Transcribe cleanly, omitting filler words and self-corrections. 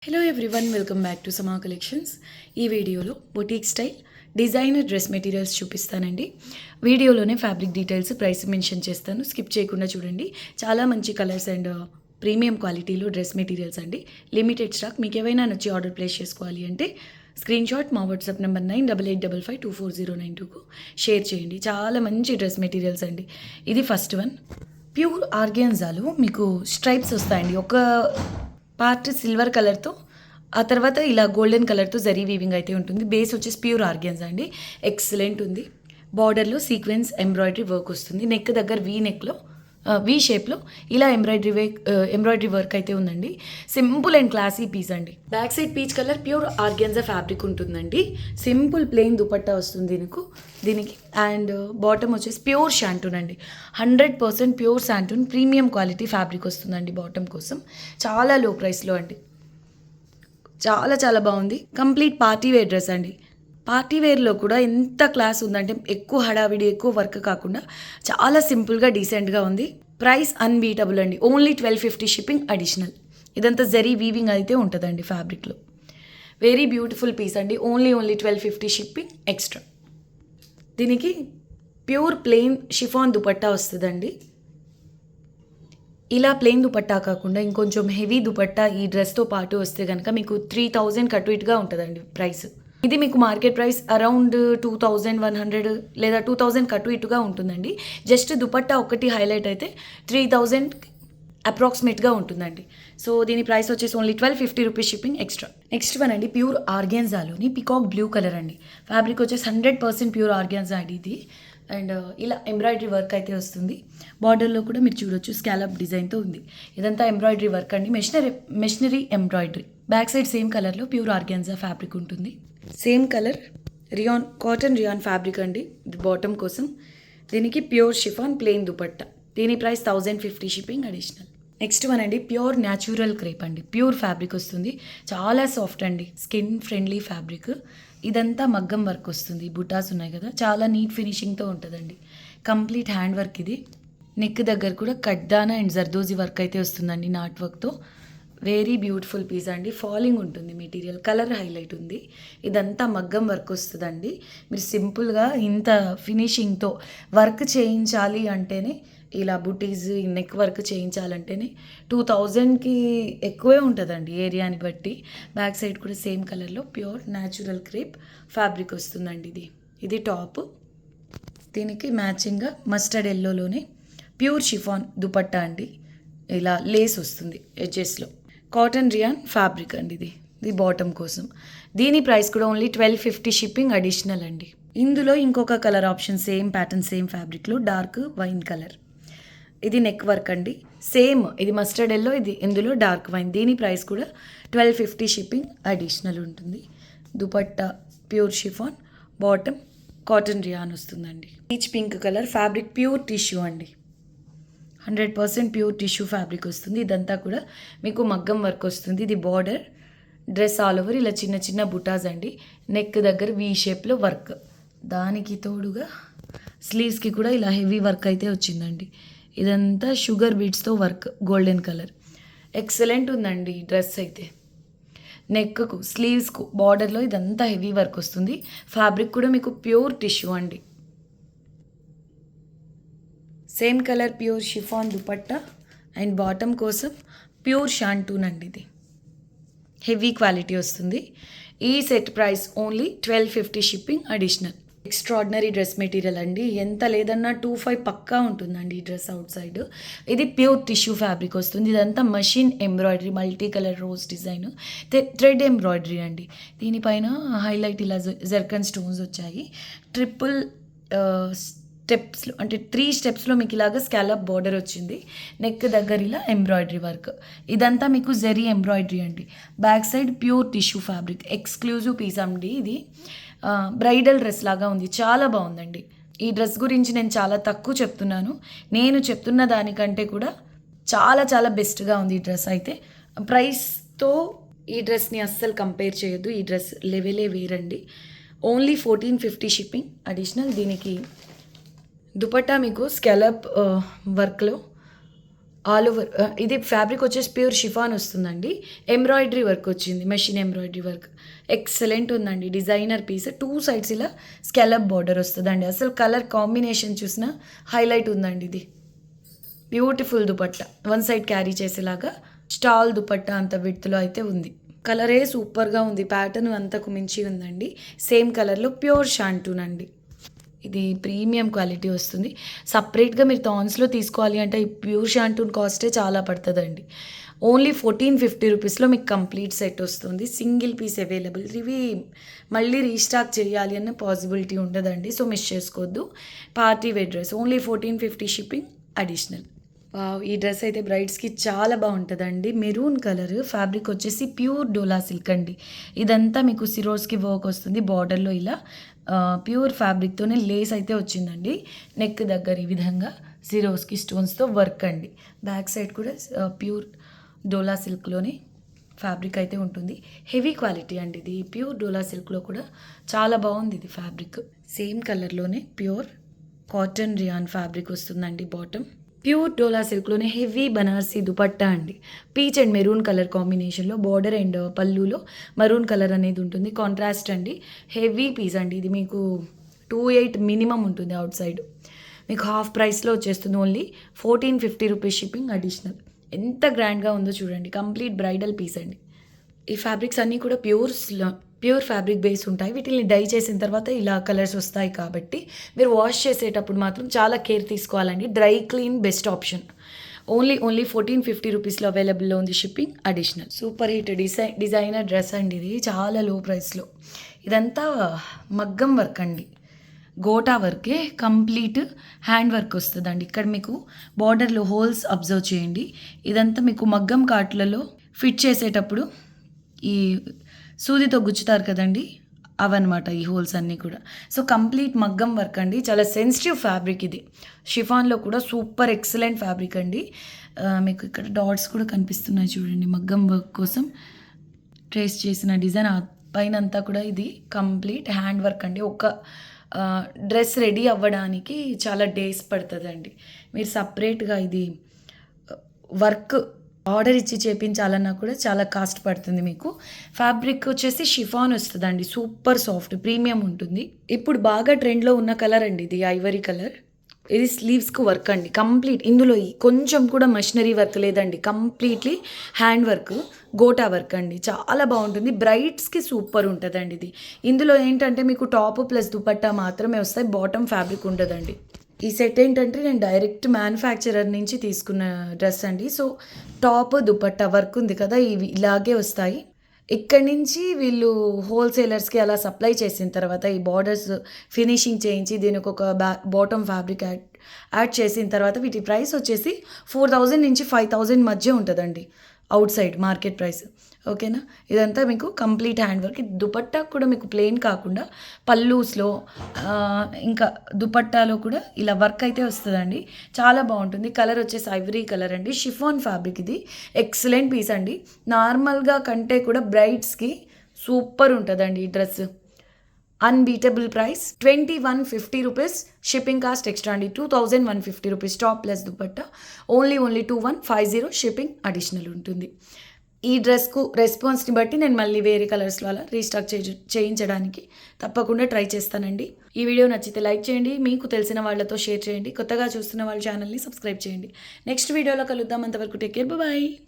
Hello everyone, welcome back to సమా collections. ఈ వీడియోలో boutique style designer dress materials చూపిస్తానండి. వీడియోలోనే ఫ్యాబ్రిక్ డీటెయిల్స్, ప్రైస్ మెన్షన్ చేస్తాను, స్కిప్ చేయకుండా చూడండి. చాలా మంచి కలర్స్ అండ్ ప్రీమియం క్వాలిటీలో డ్రెస్ మెటీరియల్స్ అండి. Limited stock. మీకు ఏవైనా నచ్చి ఆర్డర్ ప్లేస్ చేసుకోవాలి అంటే స్క్రీన్ షాట్ మా వాట్సాప్ నెంబర్ 9885524092కు షేర్ చేయండి. చాలా మంచి డ్రెస్ మెటీరియల్స్ అండి. ఇది ఫస్ట్ వన్. ప్యూర్ ఆర్గాన్జాలో మీకు స్ట్రైప్స్ వస్తాయండి. ఒక పార్ట్ సిల్వర్ కలర్తో, ఆ తర్వాత ఇలా గోల్డెన్ కలర్తో జరీ వీవింగ్ అయితే ఉంటుంది. బేస్ వచ్చేసి ప్యూర్ ఆర్గాన్స్ అండి. ఎక్సలెంట్ ఉంది. బార్డర్లో సీక్వెన్స్ ఎంబ్రాయిడరీ వర్క్ వస్తుంది. నెక్ దగ్గర వీ షేప్లో ఇలా ఎంబ్రాయిడరీ వర్క్ అయితే ఉందండి. సింపుల్ అండ్ క్లాసీ పీస్ అండి. Back side peach colour pure organza fabric ఉంటుందండి. సింపుల్ ప్లెయిన్ దుపట్టా వస్తుంది దీనికి. అండ్ బాటమ్ వచ్చేసి ప్యూర్ షాంటూన్ అండి. 100% pure shantoon premium quality fabric వస్తుందండి బాటమ్ కోసం. చాలా లో ప్రైస్లో అండి. చాలా చాలా బాగుంది. కంప్లీట్ పార్టీ వేర్ డ్రెస్ అండి. పార్టీ వేర్లో కూడా ఎంత క్లాస్ ఉందంటే ఎక్కువ హడావిడి, ఎక్కువ వర్క్ కాకుండా చాలా సింపుల్గా డీసెంట్గా ఉంది. ప్రైస్ అన్బీటబుల్ అండి. Only 1250 shipping additional. ఇదంతా జరీ వీవింగ్ అయితే ఉంటుందండి ఫ్యాబ్రిక్లో. వెరీ బ్యూటిఫుల్ పీస్ అండి. Only 1250 shipping extra. దీనికి ప్యూర్ ప్లెయిన్ షిఫాన్ దుపట్టా వస్తుందండి. ఇలా ప్లెయిన్ దుపట్టా కాకుండా ఇంకొంచెం హెవీ దుపట్టా ఈ డ్రెస్తో పాటు వస్తే కనుక మీకు 3000 కటు ఇటుగా ఉంటుందండి ప్రైస్. ఇది మీకు మార్కెట్ ప్రైస్ అరౌండ్ 2100 లేదా 2000 కటు ఇటుగా ఉంటుందండి. జస్ట్ దుపట్టా ఒకటి హైలైట్ అయితే 3000 అప్రాక్సిమేట్గా ఉంటుందండి. సో దీని ప్రైస్ వచ్చేసి only 1250 rupees shipping extra. Next one అండి, ప్యూర్ ఆర్గాన్జాలోని పికాక్ బ్లూ కలర్ అండి. ఫ్యాబ్రిక్ వచ్చేసి 100% ప్యూర్ ఆర్గాన్జా అండి ఇది. అండ్ ఇలా ఎంబ్రాయిడరీ వర్క్ అయితే వస్తుంది. బార్డర్లో కూడా మీరు చూడొచ్చు స్కాలప్ డిజైన్తో ఉంది. ఇదంతా ఎంబ్రాయిడరీ వర్క్ అండి. Machinery embroidery. Back side same కలర్లో ప్యూర్ ఆర్గాన్జా ఫ్యాబ్రిక్ ఉంటుంది. Same colour cotton rayon fabric అండి. ఇది బాటమ్ కోసం. దీనికి ప్యూర్ షిఫాన్ ప్లెయిన్ దుపట్టా. దీని price 1050 shipping additional. Next one అండి, ప్యూర్ న్యాచురల్ క్రేప్ అండి. ప్యూర్ ఫ్యాబ్రిక్ వస్తుంది. చాలా సాఫ్ట్ అండి. Skin friendly fabric. ఇదంతా మగ్గం వర్క్ వస్తుంది. బుటాస్ ఉన్నాయి కదా, చాలా నీట్ ఫినిషింగ్తో ఉంటుందండి. కంప్లీట్ హ్యాండ్ వర్క్ ఇది. నెక్ దగ్గర కూడా కడ్దానా అండ్ జర్దోజీ వర్క్ అయితే వస్తుందండి నాట్ వర్క్తో. వెరీ బ్యూటిఫుల్ పీస్ అండి. ఫాలింగ్ ఉంటుంది మెటీరియల్. కలర్ హైలైట్ ఉంది. ఇదంతా మగ్గం వర్క్ వస్తుందండి. మీరు సింపుల్గా ఇంత ఫినిషింగ్తో వర్క్ చేయించాలి అంటేనే, ఇలా బుటీస్ నెక్ వర్క్ చేయించాలంటేనే 2000కి ఎక్కువే ఉంటుందండి ఏరియాని బట్టి. బ్యాక్ సైడ్ కూడా సేమ్ కలర్లో ప్యూర్ న్యాచురల్ క్రేప్ ఫ్యాబ్రిక్ వస్తుందండి. ఇది టాప్. దీనికి మ్యాచింగ్గా మస్టర్డ్ ఎల్లోలోనే ప్యూర్ షిఫాన్ దుపట్టా అండి. ఇలా లేస్ వస్తుంది ఎడ్జెస్లో. కాటన్ రియాన్ ఫ్యాబ్రిక్ అండి ఇది బాటమ్ కోసం. దీని ప్రైస్ కూడా ఓన్లీ 1250 షిప్పింగ్ అడిషనల్ అండి. ఇందులో ఇంకొక colour option, same pattern same ఫ్యాబ్రిక్లో డార్క్ వైన్ కలర్. ఇది నెక్ వర్క్ అండి. సేమ్ ఇది మస్టర్డ్ ఎల్లో, ఇందులో డార్క్ వైన్. దీని ప్రైస్ కూడా 1250 షిప్పింగ్ అడిషనల్ ఉంటుంది. Dupatta pure chiffon, bottom cotton rayon వస్తుందండి. Peach pink colour fabric, pure tissue అండి. 100% ప్యూర్ టిష్యూ ఫ్యాబ్రిక్ వస్తుంది. ఇదంతా కూడా మీకు మగ్గం వర్క్ వస్తుంది. ఇది బార్డర్. డ్రెస్ ఆల్ ఓవర్ ఇలా చిన్న చిన్న బుటాస్ అండి. నెక్ దగ్గర వీ షేప్లో వర్క్. దానికి తోడుగా స్లీవ్స్కి కూడా ఇలా హెవీ వర్క్ అయితే వచ్చిందండి. ఇదంతా షుగర్ బీడ్స్తో వర్క్, గోల్డెన్ కలర్. ఎక్సలెంట్ ఉందండి ఈ డ్రెస్ అయితే. నెక్కు, స్లీవ్స్కు, బార్డర్లో ఇదంతా హెవీ వర్క్ వస్తుంది. ఫ్యాబ్రిక్ కూడా మీకు ప్యూర్ టిష్యూ అండి. Same colour pure chiffon dupatta and bottom కోసం ప్యూర్ షాంటూన్ అండి. ఇది హెవీ క్వాలిటీ వస్తుంది. ఈ set price only 1250 shipping additional. Extraordinary dress material అండి. ఎంత లేదన్నా 2500 పక్కా ఉంటుందండి ఈ డ్రెస్ అవుట్ సైడ్. ఇది ప్యూర్ టిష్యూ ఫ్యాబ్రిక్ వస్తుంది. ఇదంతా machine embroidery, multi colour rose design, thread embroidery అండి. దీనిపైన హైలైట్ ఇలా జర్కన్ స్టోన్స్ వచ్చాయి. ట్రిపుల్ స్టెప్స్లో అంటే 3 స్టెప్స్లో మీకు ఇలాగ స్కాలప్ బార్డర్ వచ్చింది. నెక్ దగ్గర ఇలా ఎంబ్రాయిడరీ వర్క్. ఇదంతా మీకు జరీ ఎంబ్రాయిడరీ అండి. Back side pure tissue fabric. Exclusive piece అండి ఇది. బ్రైడల్ డ్రెస్ లాగా ఉంది. చాలా బాగుందండి. ఈ డ్రెస్ గురించి నేను చాలా తక్కువ చెప్తున్నాను. నేను చెప్తున్న దానికంటే కూడా చాలా చాలా బెస్ట్గా ఉంది ఈ డ్రెస్ అయితే. ప్రైస్తో ఈ డ్రెస్ని అస్సలు కంపేర్ చేయొద్దు. ఈ డ్రెస్ లెవెలే వేరండి. Only 1450 shipping additional. దీనికి దుపట్టా మీకు స్కాలప్ వర్క్లో ఆల్ ఓవర్ ఇది ఫ్యాబ్రిక్ వచ్చేసి ప్యూర్ షిఫాన్ వస్తుందండి. ఎంబ్రాయిడరీ వర్క్ వచ్చింది, మెషిన్ ఎంబ్రాయిడరీ వర్క్ ఎక్సలెంట్ ఉందండి. డిజైనర్ పీస్ 2 సైడ్స్ ఇలా స్కాలప్ బార్డర్ వస్తుందండి. అసలు కలర్ కాంబినేషన్ చూసినా హైలైట్ ఉందండి. ఇది బ్యూటిఫుల్ దుపట్టా, 1 సైడ్ క్యారీ చేసేలాగా స్టాల్ దుపట్టా అంత విడ్త్లో అయితే ఉంది. కలరే సూపర్గా ఉంది, ప్యాటర్న్ అంతకు మించి ఉందండి. సేమ్ కలర్లో ప్యూర్ షాంటూన్ అండి. ఇది ప్రీమియం క్వాలిటీ వస్తుంది. సపరేట్గా మీరు థాన్స్లో తీసుకోవాలి అంటే ఈ ప్యూర్ షాంటూన్ కాస్టే చాలా పడుతుందండి. ఓన్లీ 1450 రూపీస్లో మీకు కంప్లీట్ సెట్ వస్తుంది. Single piece available. ఇవి మళ్ళీ రీస్టాక్ చేయాలి అన్న పాసిబిలిటీ ఉండదండి, సో మిస్ చేసుకోవద్దు. Party wear dress only 1450 shipping additional. ఈ డ్రెస్ అయితే బ్రైడ్స్కి చాలా బాగుంటుందండి. మెరూన్ కలర్, ఫ్యాబ్రిక్ వచ్చేసి ప్యూర్ డోలా సిల్క్ అండి. ఇదంతా మీకు సిరోస్కి వర్క్ వస్తుంది. బార్డర్లో ఇలా ప్యూర్ ఫ్యాబ్రిక్తోనే లేస్ అయితే వచ్చిందండి. నెక్ దగ్గర ఈ విధంగా సిరోస్కి స్టోన్స్తో వర్క్ అండి. బ్యాక్ సైడ్ కూడా ప్యూర్ డోలా సిల్క్లోనే ఫ్యాబ్రిక్ అయితే ఉంటుంది. హెవీ క్వాలిటీ అండి ఇది. ప్యూర్ డోలా సిల్క్లో కూడా చాలా బాగుంది ఇది ఫ్యాబ్రిక్. సేమ్ కలర్లోనే ప్యూర్ కాటన్ రియాన్ ఫ్యాబ్రిక్ వస్తుందండి. బాటమ్ ప్యూర్ డోలా సిల్క్లోనే హెవీ బనారసీ దుపట్టా అండి. పీచ్ అండ్ మెరూన్ కలర్ కాంబినేషన్లో బార్డర్ అండ్ పళ్ళులో మరూన్ కలర్ అనేది ఉంటుంది. కాంట్రాస్ట్ అండి. హెవీ పీస్ అండి. ఇది మీకు 28 మినిమం ఉంటుంది అవుట్ సైడ్. మీకు హాఫ్ ప్రైస్లో వచ్చేస్తుంది. Only 1450 rupees shipping additional. ఎంత గ్రాండ్గా ఉందో చూడండి. కంప్లీట్ బ్రైడల్ పీస్ అండి. ఈ ఫ్యాబ్రిక్స్ అన్నీ కూడా ప్యూర్ ఫ్యాబ్రిక్ బేస్ ఉంటాయి. వీటిని డై చేసిన తర్వాత ఇలా కలర్స్ వస్తాయి కాబట్టి మీరు వాష్ చేసేటప్పుడు మాత్రం చాలా కేర్ తీసుకోవాలండి. Dry clean best option. Only 1450 రూపీస్లో అవైలబుల్లో ఉంది shipping additional. Super hit designer dress అండి ఇది. చాలా లో ప్రైస్లో. ఇదంతా మగ్గం వర్క్ అండి. గోటా వర్కే, కంప్లీట్ హ్యాండ్ వర్క్ వస్తుందండి. ఇక్కడ మీకు బార్డర్లో హోల్స్ అబ్జర్వ్ చేయండి. ఇదంతా మీకు మగ్గం కాట్లలో ఫిట్ చేసేటప్పుడు ఈ సూదితో గుచ్చుతారు కదండి, అవన్నమాట ఈ హోల్స్ అన్నీ కూడా. సో కంప్లీట్ మగ్గం వర్క్ అండి. చాలా సెన్సిటివ్ ఫ్యాబ్రిక్ ఇది. షిఫాన్లో కూడా సూపర్ ఎక్సలెంట్ ఫ్యాబ్రిక్ అండి. మీకు ఇక్కడ డాట్స్ కూడా కనిపిస్తున్నాయి చూడండి. మగ్గం వర్క్ కోసం ట్రేస్ చేసిన డిజైన్ పైన అంతా కూడా ఇది కంప్లీట్ హ్యాండ్ వర్క్ అండి. ఒక డ్రెస్ రెడీ అవ్వడానికి చాలా డేస్ పడుతుందండి. మీరు సపరేట్గా ఇది వర్క్ ఆర్డర్ ఇచ్చి చేయించాలన్నా కూడా చాలా కాస్ట్ పడుతుంది మీకు. ఫ్యాబ్రిక్ వచ్చేసి షిఫాన్ వస్తుందండి. సూపర్ సాఫ్ట్ ప్రీమియం ఉంటుంది. ఇప్పుడు బాగా ట్రెండ్లో ఉన్న కలర్ అండి ఇది, ఐవరీ కలర్. ఇది స్లీవ్స్కి వర్క్ అండి కంప్లీట్. ఇందులో కొంచెం కూడా మషినరీ వర్క్ లేదండి. Completely hand work, gota work అండి. చాలా బాగుంటుంది. బ్రైడ్స్కి సూపర్ ఉంటుందండి ఇది. ఇందులో ఏంటంటే మీకు టాప్ ప్లస్ దుపట్టా మాత్రమే వస్తాయి, బాటమ్ ఫ్యాబ్రిక్ ఉండదండి. ఈ సెట్ ఏంటంటే నేను డైరెక్ట్ మ్యానుఫ్యాక్చరర్ నుంచి తీసుకున్న డ్రెస్ అండి. సో టాప్ దుపట్టా వర్క్ ఉంది కదా, ఇవి ఇలాగే వస్తాయి. ఇక్కడి నుంచి వీళ్ళు హోల్సేలర్స్కి అలా సప్లై చేసిన తర్వాత ఈ బార్డర్స్ ఫినిషింగ్ చేయించి దీనికి ఒక బాటమ్ ఫ్యాబ్రిక్ యాడ్ చేసిన తర్వాత వీటి ప్రైస్ వచ్చేసి 4000 నుంచి 5000 మధ్య ఉంటుందండి అవుట్ సైడ్ మార్కెట్ ప్రైస్. ఓకేనా. ఇదంతా మీకు కంప్లీట్ హ్యాండ్ వర్క్. దుపట్టా కూడా మీకు ప్లెయిన్ కాకుండా పల్లూస్లో ఇంకా దుపట్టాలో కూడా ఇలా వర్క్ అయితే వస్తుందండి. చాలా బాగుంటుంది. కలర్ వచ్చేసి ఐవరీ కలర్ అండి. షిఫాన్ ఫ్యాబ్రిక్ ఇది. ఎక్సలెంట్ పీస్ అండి. నార్మల్గా కంటే కూడా బ్రైడ్స్కి సూపర్ ఉంటుందండి ఈ dress. Unbeatable price 2150 rupees. Shipping cost extra అండి. 2150 rupees top plus dupatta. Only 2150 shipping additional ఉంటుంది. ఈ డ్రెస్కు రెస్పాన్స్ని బట్టి నేను మళ్ళీ వేరే కలర్స్లో అలా రీస్టాక్ చేయించడానికి తప్పకుండా ట్రై చేస్తానండి. ఈ వీడియో నచ్చితే లైక్ చేయండి, మీకు తెలిసిన వాళ్ళతో షేర్ చేయండి. కొత్తగా చూస్తున్న వాళ్ళ ఛానల్ని సబ్స్క్రైబ్ చేయండి. నెక్స్ట్ వీడియోలో కలుద్దాం. అంతవరకు టేక్ కేర్, బాయ్.